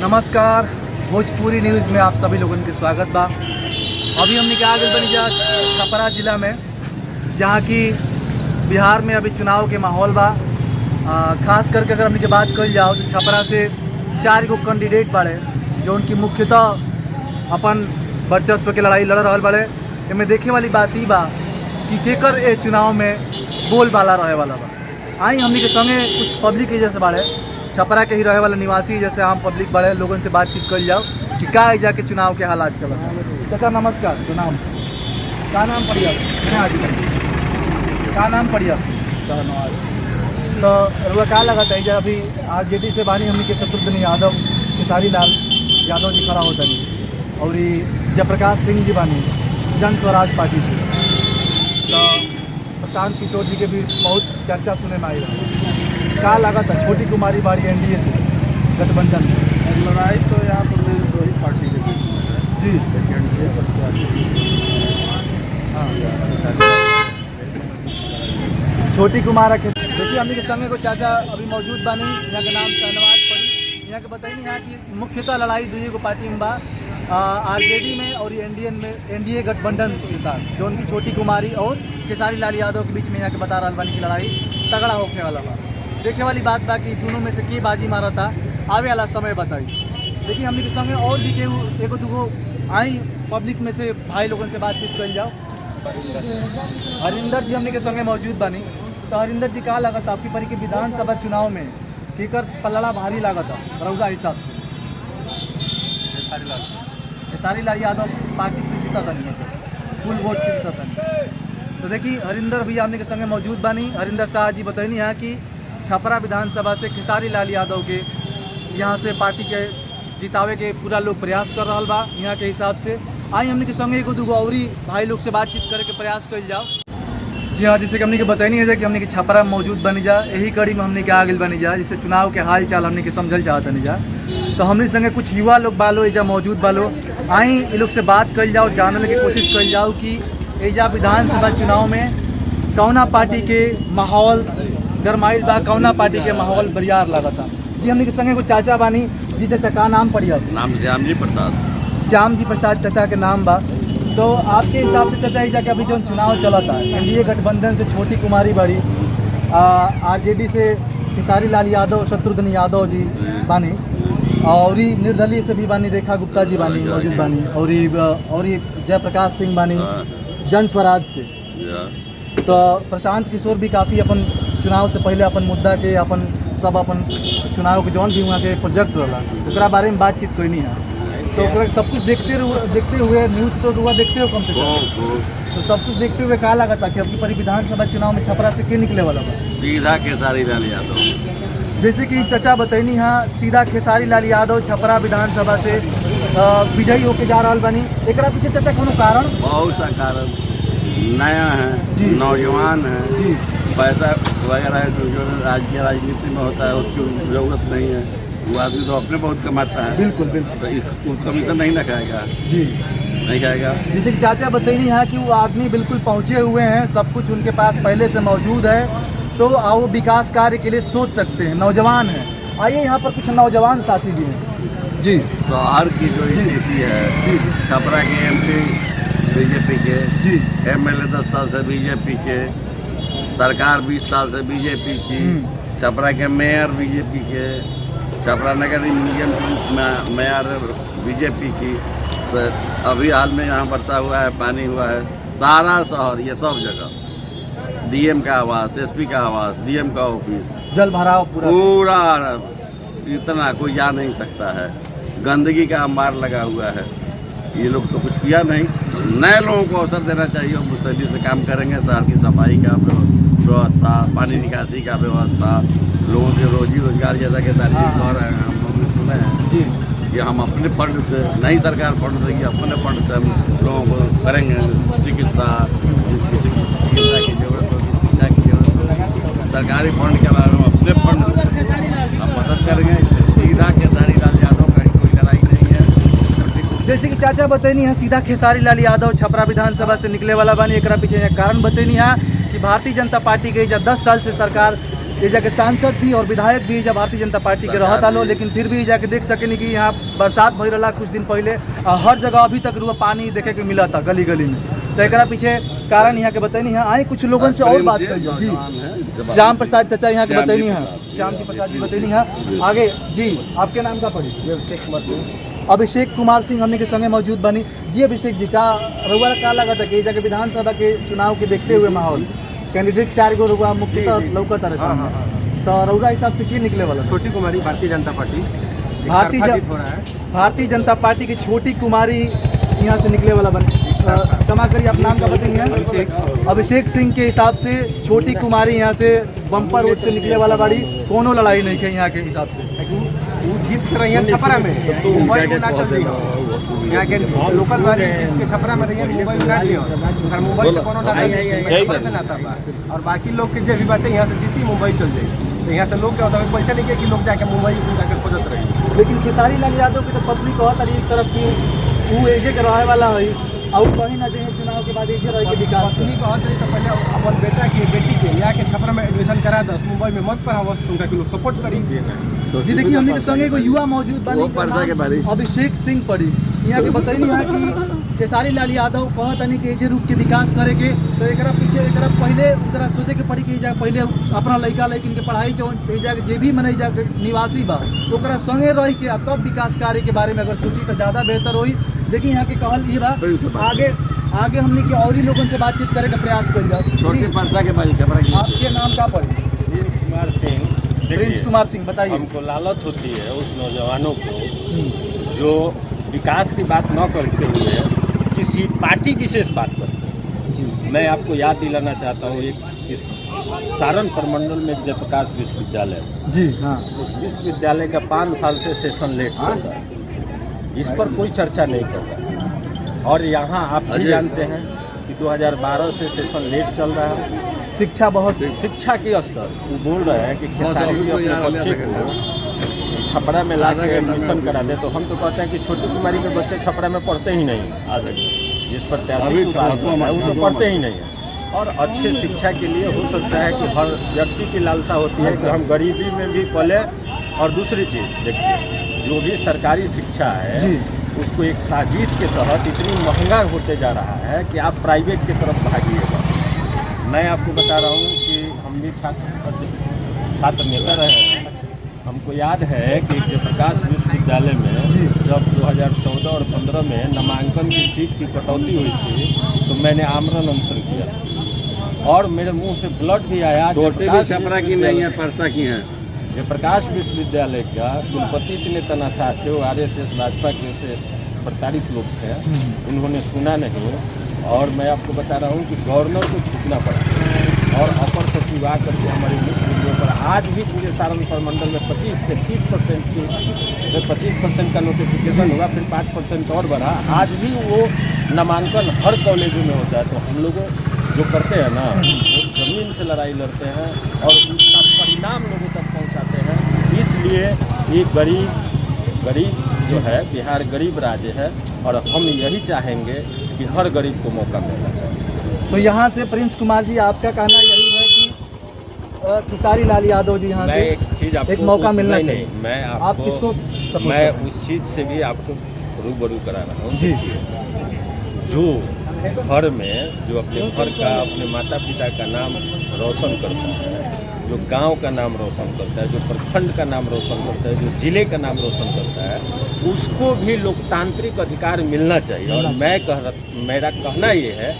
नमस्कार, भोजपुरी न्यूज़ में आप सभी लोगों के स्वागत बा। अभी हमने क्या आगे बनी जा छपरा जिला में, जहाँ की बिहार में अभी चुनाव के माहौल बा। खास करके अगर हमने की बात कर जाओ तो छपरा से 4 गो कैंडिडेट बाड़े जो उनकी मुख्यतः अपन वर्चस्व के लड़ाई लड़ रहा बड़े। इनमें देखे वाली बात ही बा कि केकर ए चुनाव में बोलबाला रहे वाला बा। आई हमने के संगे कुछ पब्लिक एजा से बाड़े, छपरा के ही रहे वाला निवासी जैसे आम पब्लिक बड़े लोगों से बातचीत कर जाओ कि का एजा के चुनाव के हालात चल रहा है। चाचा नमस्कार, नाम का नाम पड़िया का नाम पड़िया तो रुआ का लगा था एजा अभी आरजेडी से बानी हमने के शत्रुघ्न यादव, खेसारी लाल यादव जी खड़ा होता नहीं और जयप्रकाश सिंह जी बानी जन स्वराज पार्टी से, तो प्रशांत किशोर जी के भी बहुत चर्चा सुने में आई रहा। क्या लगा था छोटी कुमारी बाड़ी एनडीए से गठबंधन लड़ाई तो यहाँ पर दो ही पार्टी के बीच में है जी। एनडीए छोटी कुमारा के देखिए हमने के संगे को चाचा अभी मौजूद बानी, यहाँ के नाम शहनवाज पड़ी। यहाँ के बताइए यहाँ की मुख्यतः लड़ाई दुई को पार्टी में बा, आरजेडी में और एनडीए गठबंधन के साथ, जो उनकी छोटी कुमारी और खेसारी लाल यादव के बीच में यहाँ के बता रहा बानी की लड़ाई तगड़ा होने वाला बा। देखने वाली बात बा कि दोनों में से के बाजी मारा था, आवे वाला समय बताई। देखिए हमने के संगे और भी के एगो दूगो आई पब्लिक में से भाई लोगों से बातचीत कर जाओ। हरिंदर जी हमने के संगे मौजूद बानी, तो हरिंदर जी का लगा था आपकी परी के विधानसभा चुनाव में केकर पलड़ा भारी लगा था रउगा हिसाब से? खेसारी लाल यादव पार्टी से जीता था नहीं, फुल वोट से जीता था नहीं। तो देखिए हरिंदर भैया हमने के संगे मौजूद बानी। हरिंदर शाह जी बताइए यहाँ कि छपरा विधानसभा से खेसारी लाल यादव के यहाँ से पार्टी के जितावे के पूरा लोग प्रयास कर रहा बा यहाँ के हिसाब से। आई हमने के संगे एगो दूगो और भाई लोग से बातचीत करे के प्रयास कर जाओ। जी हाँ, जैसे कि हमने के बताइए है कि हमने के छपरा में मौजूद बनी जा, यही कड़ी में हमने के आगे बनी जा, जिससे चुनाव के हाल चाल हमने के समझल चाहता नहीं जा। तो हमने संगे कुछ युवा लोग बालो एजा मौजूद बालो, आई ये लोग से बात कर जाओ, जानने की कोशिश कर जाओ कि एजा विधानसभा चुनाव में कौना पार्टी के माहौल गरमाइल बा, कौना पार्टी के माहौल बरियार लगा था। जी हमने के संगे कुछ चाचा बानी। जी चाचा का नाम पड़िया? नाम श्याम जी प्रसाद। श्याम जी प्रसाद चाचा के नाम बा। तो आपके हिसाब से चाचा एजा के अभी जो चुनाव चला था, एनडीए गठबंधन से छोटी कुमारी बड़ी, आरजेडी से खेसारी लाल यादव शत्रुघ्न यादव जी बानी, और निर्दलीय से भी बानी रेखा गुप्ता जी बानी मौजूद बानी, और जयप्रकाश सिंह बानी जन स्वराज से। तो प्रशांत किशोर भी काफ़ी अपन चुनाव से पहले अपन मुद्दा के अपन सब अपन चुनाव के जौन भी वहाँ के प्रोजेक्ट रहा तो बारे में बातचीत करनी है। तो सब कुछ देखते हुए न्यूज़ तो हुआ देखते हो कम से कम, तो सब कुछ देखते हुए कहा लगा था कि अबकी परी विधानसभा चुनाव में छपरा से के निकले वाला बा? सीधा खेसारी लाल यादव। जैसे कि चचा बतैनी हाँ, सीधा खेसारी लाल यादव छपरा विधानसभा से विजयी होके जा रहा बानी। एक पीछे चचा कोनो कारण? बहुत सा कारण, नया है, नौजवान है जी, पैसा वगैरह जो आज की राजनीति में होता है उसकी जरूरत नहीं है। वो आदमी तो अपने बहुत कमाता है। बिल्कुल बिल्कुल। तो कमीशन नहीं ना खाएगा जी, नहीं खाएगा। जैसे कि चाचा बताइए यहाँ कि वो आदमी बिल्कुल पहुँचे हुए हैं, सब कुछ उनके पास पहले से मौजूद है, तो वो विकास कार्य के लिए सोच सकते हैं, नौजवान हैं। आइए यहाँ पर कुछ नौजवान साथी भी हैं। जी, शहर की जो स्थिति है, छपरा के एमपी बीजेपी के, जी, एमएलए 10 साल से बीजेपी के, सरकार 20 साल से बीजेपी की, छपरा के मेयर बीजेपी के, छपरा नगर निगम मेयर बीजेपी की। अभी हाल में यहाँ वर्षा हुआ है, पानी हुआ है, सारा शहर ये सब जगह डीएम का आवास, एसपी का आवास, डीएम का ऑफिस, जल भराव पूरा इतना कोई जा नहीं सकता है। गंदगी का अंबार लगा हुआ है। ये लोग तो कुछ किया नहीं। नए लोगों को अवसर देना चाहिए, मुस्तैदी से काम करेंगे। शहर की सफाई का व्यवस्था, पानी निकासी का व्यवस्था, लोगों के रोजी रोजगार जैसा कि सारी चीज़ हो रहे हैं, हम लोग ने सुने हैं जी, कि हम अपने फंड से, नहीं सरकार फंड देगी, अपने फंड से हम लोगों को करेंगे चिकित्सा, किसी की चिकित्सा की जरूरत होगी, शिक्षा की जरूरत होगी, सरकारी फंड के बारे में अपने फंड से हम मदद करेंगे। सीधा खेसारी लाल यादव का कोई लड़ाई नहीं है। जैसे कि चाचा बतैनी है, सीधा खेसारी लाल यादव छपरा विधानसभा से निकले वाला बानी। एक पीछे कारण बतैनी है कि भारतीय जनता पार्टी के 10 साल से सरकार ये जाके सांसद भी और विधायक भी जब भारतीय जनता पार्टी के रहता लो, लेकिन फिर भी जाके देख सकेनी कि यहाँ बरसात भई रहा कुछ दिन पहले हर जगह अभी तक रुआ पानी देखे के मिला था गली गली में। तो एक पीछे कारण यहाँ के बताइनी है। आए कुछ लोगों से और बात कर जी। श्याम प्रसाद चाचा यहाँ के बताइनी है, श्याम जी प्रसाद जी बताइनी है। आगे जी आपके नाम का पड़ी? अभिषेक कुमार सिंह हमने के संगे मौजूद बनी। जी अभिषेक जी, का रउआ का लगा था कि जगह विधानसभा के चुनाव के देखते हुए माहौल कैंडिडेट 4 गो रुआ मुख्यतः लौकत रहे सामने, तो रउरा हिसाब से की निकले वाला? छोटी कुमारी भारतीय जनता पार्टी भारतीय जनता पार्टी की छोटी कुमारी यहाँ से निकले वाला बने। क्षमा करिए, आप नाम का बताइए? अभिषेक सिंह के हिसाब से छोटी कुमारी यहाँ से बम्पर वोट से निकले वाला बाड़ी, कोनो लड़ाई नहीं है यहाँ के हिसाब से। वो जीत कर रही है छपरा में, मुंबई में ना चल रही यहाँ के लोकल वाली जीत के छपरा में रही है, मुंबई में ना लियो। अगर मुंबई से कोनो नाता नहीं, छपरा से नाता बा। और बाकी लोग के जो भी बातें यहाँ से जीती मुंबई चल जाएगी, तो यहाँ से लोग क्या होता है पैसा नहीं कि लोग जाके मुंबई जाकर खोजत रहे। लेकिन खेसारी लाल यादव की तो पत्नी कहत रही एक तरफ की वो एजे के रहे वाला है और कहीं ना कहीं चुनाव के बाद एजे रहे के विकास पत्नी कहत रही तो पहले अपन बेटा की बेटी के यहाँ के छपरा में एडमिशन करा दस, मुंबई में मत पढ़ाओ, उनका लोग सपोर्ट करी। जी देखिए, हमने के संगे एगो युवा मौजूद बानी अभिषेक सिंह पड़ी। यहाँ के बताइनी है कि खेसारी लाल यादव कहत नहीं कि एजे रुक के विकास करे के, तो एक पीछे एक पहले उनका सोचे के पड़ी कि पहले अपना लड़का लड़किन के पढ़ाई जे भी मने निवासी बा ओकरा संगे रह के तब विकास कार्य के बारे में अगर सोची तो ज़्यादा बेहतर होई। देखिए यहाँ के कहल ये बा आगे हमने के और ही लोगों से बातचीत करे का प्रयास कर जाए। आपके नाम क्या पड़ी? प्रिंस कुमार सिंह बताइए। हमको लालच होती है उस नौजवानों को जो विकास की बात न करते हुए किसी पार्टी विशेष बात करते हैं। जी मैं आपको याद दिलाना चाहता हूँ, एक सारण प्रमंडल में जयप्रकाश विश्वविद्यालय, जी हाँ, उस विश्वविद्यालय का 5 साल से सेशन लेट चल रहा है, इस पर कोई चर्चा नहीं कर रहा। और यहाँ आप भी जानते हैं कि 2012 से सेशन लेट चल रहा है। शिक्षा की स्तर वो बोल रहे हैं कि खेसारी अपने बच्चे को छपरा में ला के एडमिशन करा दे, तो हम तो कहते हैं कि छोटी कुमारी के बच्चे छपरा में पढ़ते ही नहीं है। जिस पर वो तो पढ़ते ही नहीं है। और अच्छे शिक्षा के लिए हो सकता है कि हर व्यक्ति की लालसा होती है कि हम गरीबी में भी पले। और दूसरी चीज़ देखिए, जो भी सरकारी शिक्षा है उसको एक साजिश के तहत इतनी महंगा होते जा रहा है कि आप प्राइवेट की तरफ भागिएगा। मैं आपको बता रहा हूँ कि हम भी छात्र नेता रहे हैं। हमको याद है कि जयप्रकाश विश्वविद्यालय में जब 2014 और 15 में नामांकन की सीट की कटौती हुई थी तो मैंने आमरण अनशन किया और मेरे मुंह से ब्लड भी आया। छोटे भी छपरा की नहीं है, परसा की हैं। जयप्रकाश विश्वविद्यालय का कुलपति इतने तनाशाह थे, वो RSS भाजपा के से प्रताड़ित लोग थे, उन्होंने सुना नहीं। और मैं आपको बता रहा हूँ कि गवर्नर को छूटना पड़ा और अपर सचिव आकर के हमारी मीडियो पर आज भी पूरे सारण प्रमंडल में 25 से 30% की 25% का नोटिफिकेशन हुआ, फिर 5% और बढ़ा। आज भी वो नामांकन हर कॉलेजों में होता है। तो हम लोग जो करते हैं ना, वो ज़मीन से लड़ाई लड़ते हैं और उसका परिणाम लोगों तक पहुँचाते हैं। इसलिए ये गरीब जो है, बिहार गरीब राज्य है और हम यही चाहेंगे कि हर गरीब को मौका मिलना चाहिए। तो यहाँ से प्रिंस कुमार जी, आपका कहना यही है कि खेसारी लाल यादव जी यहाँ से एक चीज़ आपको एक मौका मिलना चाहिए। नहीं, मैं आप किसको मैं उस चीज़ से भी आपको रूबरू करा रहा हूँ जी। जो घर में जो अपने घर का, अपने माता पिता का नाम रोशन करता है, जो गांव का नाम रोशन करता है, जो प्रखंड का नाम रोशन करता है, जो जिले का नाम रोशन करता है, उसको भी लोकतांत्रिक अधिकार मिलना चाहिए। और मेरा कहना ये है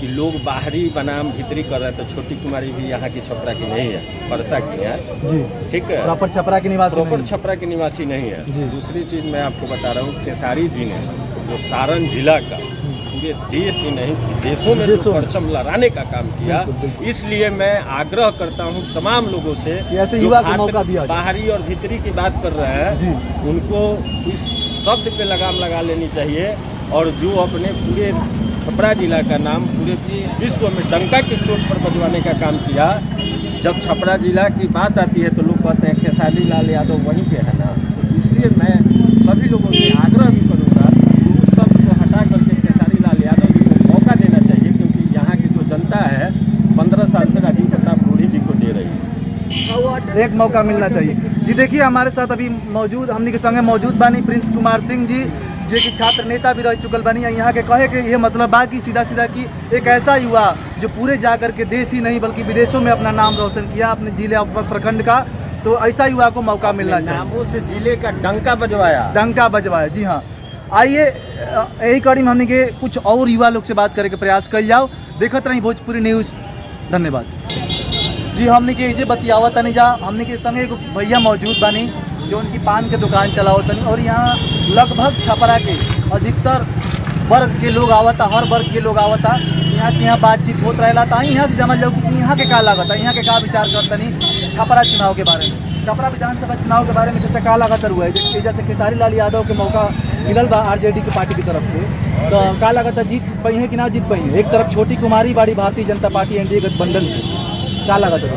कि लोग बाहरी बनाम भीतरी कर रहे हैं, तो छोटी कुमारी भी यहाँ की छपरा की नहीं है, परसा की है जी, ठीक है, प्रॉपर छपरा की निवासी, प्रॉपर छपरा की निवासी नहीं है। दूसरी चीज़ मैं आपको बता रहा हूँ, खेसारी जी ने जो सारण जिला का पूरे देश ही नहीं देशों में जो परचम लहराने का काम किया, इसलिए मैं आग्रह करता हूँ तमाम लोगों से ऐसे युवा को मौका दिया। बाहरी और भीतरी की बात कर रहे हैं, उनको इस शब्द पे लगाम लगा लेनी चाहिए। और जो अपने पूरे छपरा जिला का नाम पूरे विश्व में डंका की चोट पर बजवाने का काम किया, जब छपरा जिला की बात आती है तो लोग कहते हैं खेसारी लाल यादव वहीं पे है ना। तो इसलिए मैं सभी लोगों से आग्रह भी करूँगा कि उस शब्द को हटा करके खेसारी लाल यादव जी को मौका देना चाहिए, क्योंकि यहाँ की जो जनता है 15 साल से राजीव प्रताप रूढ़ी जी को दे रही है। एक मौका मिलना चाहिए। जी देखिए हमारे साथ अभी मौजूद हमने के संगे मौजूद बानी प्रिंस कुमार सिंह जी, जो कि छात्र नेता भी रह चुकल बनी। यहाँ के कहे के ये मतलब बा कि सीधा सीधा कि एक ऐसा युवा जो पूरे जा करके देश ही नहीं बल्कि विदेशों में अपना नाम रोशन किया अपने जिले और प्रखंड का, तो ऐसा युवा को मौका मिलना चाहिए। नामों से जिले का डंका बजवाया। जी हाँ, आइए यही कड़ी में हमने के कुछ और युवा लोग से बात करे के प्रयास कर जाओ। देखत रही भोजपुरी न्यूज़। धन्यवाद जी। हमने के जे बतियावत तनी जा, हमने के संगे एगो भैया मौजूद बानी जो उनकी पान के दुकान चलावत तनी, और यहाँ लगभग छपरा के अधिकतर वर्ग के लोग आवता, हर वर्ग के लोग आवता। यहाँ बातचीत होत रहेला। तो यहाँ से जानल जाओ कि यहाँ के का लागत है, यहाँ के का विचार करतनी छपरा चुनाव के बारे में, छपरा विधानसभा चुनाव के बारे में जैसे का लगातार हुआ है। जैसे खेसारी लाल यादव के मौका मिलल बा आरजेडी के पार्टी की तरफ से, तो का लगातार जीत पाई है कि ना जीत पाई है। एक तरफ छोटी कुमारी बाड़ी भारतीय जनता पार्टी एनडीए गठबंधन से, का लगातार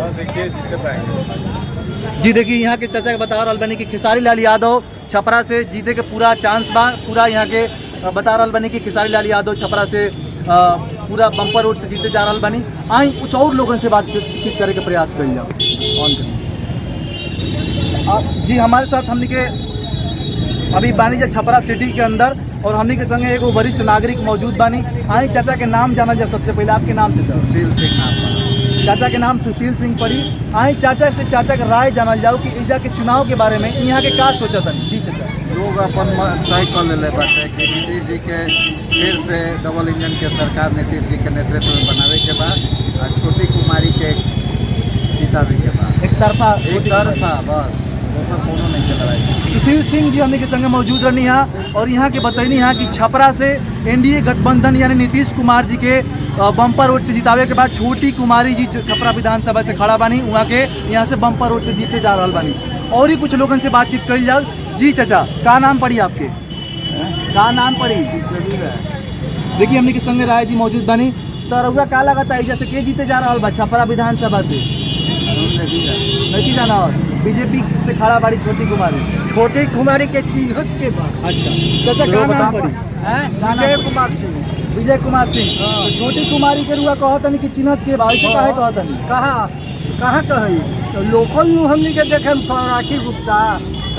जी। देखिए यहाँ के चाचा के बता रहा बनी कि खेसारी लाल यादव छपरा से जीते के पूरा चांस बा, पूरा यहाँ के बता रहा बनी कि खेसारी लाल यादव छपरा से पूरा बम्पर रोड से जीते जा रहा बनी। आई कुछ और लोगों से बातचीत करे के प्रयास कर जाओ। जी हमारे साथ हमने के अभी बानी जा छपरा सिटी के अंदर, और हमने के संगे एगो वरिष्ठ नागरिक मौजूद बानी। आई चाचा के नाम जाना जा। सबसे पहले आपके नाम से सुशील सिंह नाम, चाचा के नाम सुशील सिंह पड़ी। आई चाचा से चाचा का राय जानल जाओ कि इजा के चुनाव के बारे में यहाँ के का सोचा था। जी चाचा, लोग अपन तय कर ले बाटे कि नीतीश जी के फिर से डबल इंजन के सरकार नीतीश जी के नेतृत्व में बनावे के बाद और छोटी कुमारी के जितावे के बाद एक तरफा बस दोसर कोनो नहीं के लड़ाई। सुशील सिंह जी हमने के संगे मौजूद रहनी यहाँ, और यहाँ के बतैनी यहाँ कि छपरा से एनडीए गठबंधन यानी नीतीश कुमार जी के बम्पर रोड से जितावे के बाद छोटी कुमारी जी जो छपरा विधानसभा से खड़ा बानी, वहाँ के यहाँ से बम्पर रोड से जीते जा रहा बानी। और ही कुछ लोगों से बातचीत कर जाओ। जी चाचा, का नाम पड़ी आपके? का नाम पड़ी? देखिए हमने के संगे राय जी मौजूद बानी। तो रउआ का लगता है जैसे के जीते जा रहा बा छपरा विधानसभा से? नहीं जाना और बीजेपी से खड़ा बाड़ी छोटी कुमारी के चिन्हत के बाद। अच्छा चाचा, का नाम पड़ी? विजय कुमार सिंह। तो छोटी कुमारी के रुआ कहतनी कि चिन्हत के बाद से काहे कहतनी? कहाँ कही तो लोकल नु हमनी के देखे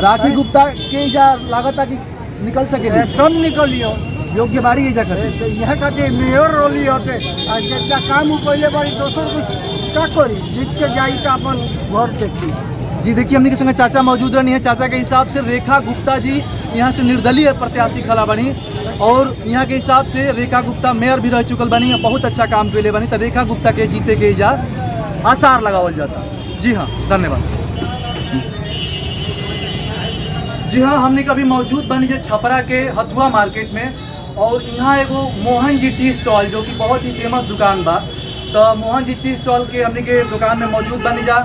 राखी गुप्ता के जा लागता कि निकल सके एकदम निकलियो योग्य बाड़ी है जाकर यहाँ का मेयर रोली होते जितना काम पहले बारी दोसर कुछ का करी जीत के जाई तो अपन घर देखी। जी देखिए हमने के संगे चाचा मौजूद रहनी है। चाचा के हिसाब से रेखा गुप्ता जी यहाँ से निर्दलीय प्रत्याशी खड़ा बनी, और यहाँ के हिसाब से रेखा गुप्ता मेयर भी रह चुकल बनी, बहुत अच्छा काम के लिए बनी। तो रेखा गुप्ता के जीते के जा आसार लगावल जाता। जी हाँ, धन्यवाद। जी हाँ, हमने कभी मौजूद बनी जो छपरा के हथुआ मार्केट में, और यहाँ एगो मोहन जी टी स्टॉल जो कि बहुत ही फेमस दुकान बा। तो मोहन जी टी स्टॉल के हमने के दुकान में मौजूद बनी जा।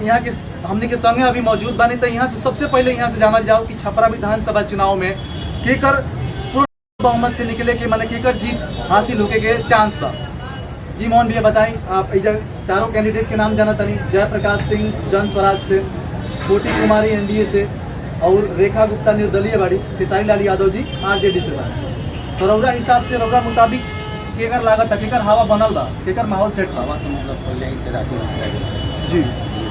यहाँ के हमने के संगे अभी मौजूद बनी। तो यहाँ से सबसे पहले यहाँ से जानल जाओ कि छपरा विधानसभा चुनाव में केकर पूर्ण बहुमत से निकले के माने केकर जीत हासिल होके के चांस बा। जी मोहन भैया बताएं, आप इधर चारों कैंडिडेट के नाम जाना तनी। जयप्रकाश सिंह जन स्वराज से, छोटी कुमारी एनडीए से, और रेखा गुप्ता निर्दलीय बाड़ी, खेसारी लाल यादव जी आरजेडी से बाड़ी। तो रौरा हिसाब से रौरा मुताबिक केकर लागत है, केकर हवा बनल बा, केकर माहौल सेट बा? तो मतलब पहले ही से राखी जी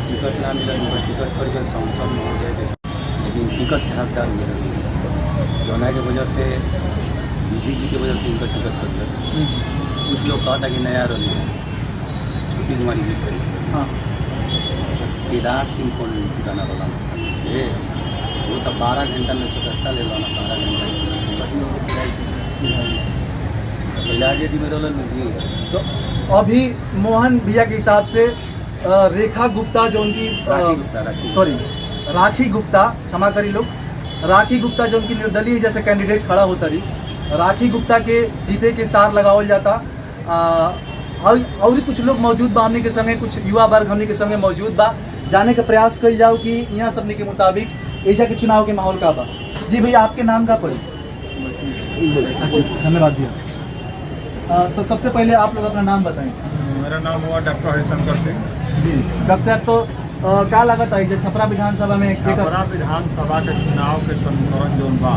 टिकट ना मिला, टिकट पर के संसद में हो गए, लेकिन टिकट हकदार मिला जोना के वजह से दीदी जी की वजह से इनका टिकट कर दिया। कुछ लोग कहा था कि नया रही छोटी कुमारी जी से। हाँ, केदार सिंह को गाना वाला वो तो 12 घंटा में सदस्यता ले लाना, 12 घंटा में रोल नहीं। तो अभी मोहन भैया के हिसाब से रेखा गुप्ता जो उनकी राखी गुप्ता, क्षमा करी लोग, राखी गुप्ता जो उनकी निर्दलीय जैसे कैंडिडेट खड़ा होता रही, राखी गुप्ता के जीते के सार लगावल जाता। और कुछ लोग मौजूद बा हमने के संगे, कुछ युवा वर्ग हमने के संगे मौजूद बा। जाने का प्रयास कर जाओ कि यहाँ सबने के मुताबिक एजा के चुनाव के माहौल का बा। जी भैया, आपके नाम का पड़ी? धन्यवाद भैया। तो सबसे पहले आप लोग अपना नाम बताएं। मेरा नाम हुआ डॉक्टर हरिशंकर सिंह। जी डॉक्टर साहब, तो क्या लगत है छपरा विधानसभा में? छपरा विधानसभा के चुनाव के समीकरण जो बा,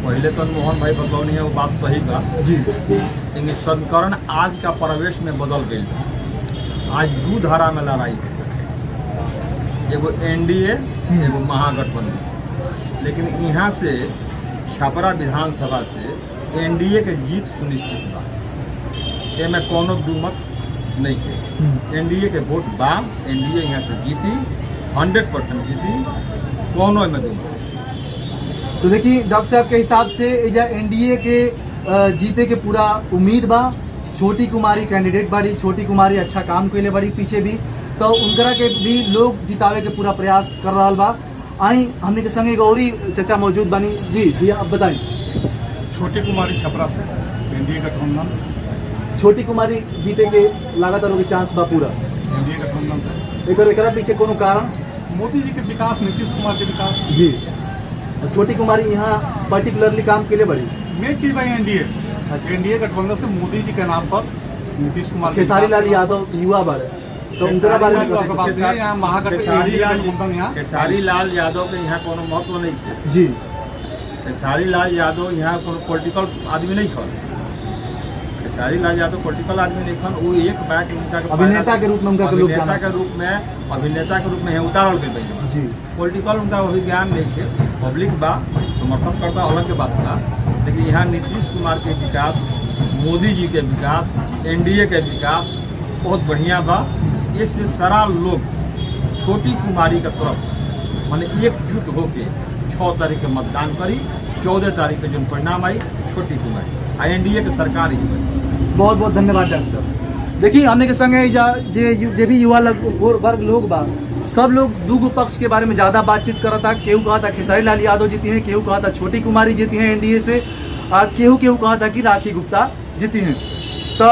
पहले तो मोहन भाई बतौनी है, वो बात सही बा जी, लेकिन समीकरण आज का परिवेश में बदल गई। आज दू धारा में लड़ाई है। एगो एनडीए एगो महागठबंधन, लेकिन यहाँ से छपरा विधानसभा से एनडीए के जीत सुनिश्चित बा, एमे कोनो दुमत नहीं है। एनडीए के वोट बा, एनडीए यहाँ से जीती, 100% जीती, कोनो में दुमत। तो देखिए डॉक्टर साहब के हिसाब से एजा एनडीए के जीते के पूरा उम्मीद बा। छोटी कुमारी कैंडिडेट बाड़ी, छोटी कुमारी अच्छा काम कैले बाड़ी पीछे भी, तो उनकरा के भी लोग जितावे के पूरा प्रयास कर रहा बा। आई हमने के संगे गौरी चचा मौजूद बानी। जी भैया आप बताएं। छोटी कुमारी छपरा से एनडीए गठबंधन, छोटी कुमारी जीते के लगातार के चांस बा पूरा एनडीए गठबंधन से। एकरा पीछे कोनो कारण? मोदी जी के विकास, नीतीश कुमार के विकास। जी, छोटी कुमारी यहाँ पर्टिकुलरली काम के लिए बड़ी मेन चीज भाई एनडीए, एनडीए गठबंधन से मोदी जी के नाम पर नीतीश कुमार, खेसारी लाल यादव युवा बारे, तो उनका बारे में यहाँ महागठबंधन, यहाँ खेसारी लाल यादव के यहाँ कोनो महत्व नहीं थे। जी, खेसारी लाल यादव यहाँ कोनो पॉलिटिकल आदमी नहीं था। खेसारी लाल यादव पॉलिटिकल आदमी नहीं था। वो एक बात उनका अभिनेता के रूप में उनका लोग जाना, अभिनेता के रूप में उतारल गई जी। पॉलिटिकल उनका वही ज्ञान नहीं है। पब्लिक बा समर्थन करता अलग के बात बा, लेकिन यहाँ नीतीश कुमार के विकास, मोदी जी के विकास, एनडीए के विकास बहुत बढ़िया बा। इससे सारा लोग छोटी कुमारी के तरफ माने एकजुट होके 6 तारीख के मतदान करी, 14 तारीख के जो परिणाम आई छोटी कुमारी आ एनडीए के सरकार ही बनी। बहुत बहुत धन्यवाद डॉक्टर साहब। देखिए हमने के संगे जे भी युवा वर्ग लोग बा, सब लोग दूगो पक्ष के बारे में ज़्यादा बातचीत कर था। केहू कहा था खेसारी लाल यादव जीती हैं, केहू कहा था छोटी कुमारी जीती हैं एनडीए से, केहू कहा था कि राखी गुप्ता जीती हैं। तो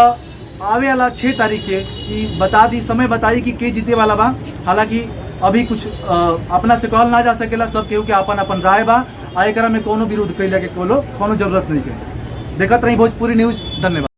आवे वाला 6 तारीख के बता दी, समय बताई कि के जीते वाला बा। हालांकि अभी कुछ अपना से कहल ना जा सकेला, सब केहू के अपन अपन राय बा। एकरा में कोनो विरोध कैले के कोनो जरूरत नहीं है। देखत रही भोजपुरी न्यूज़। धन्यवाद।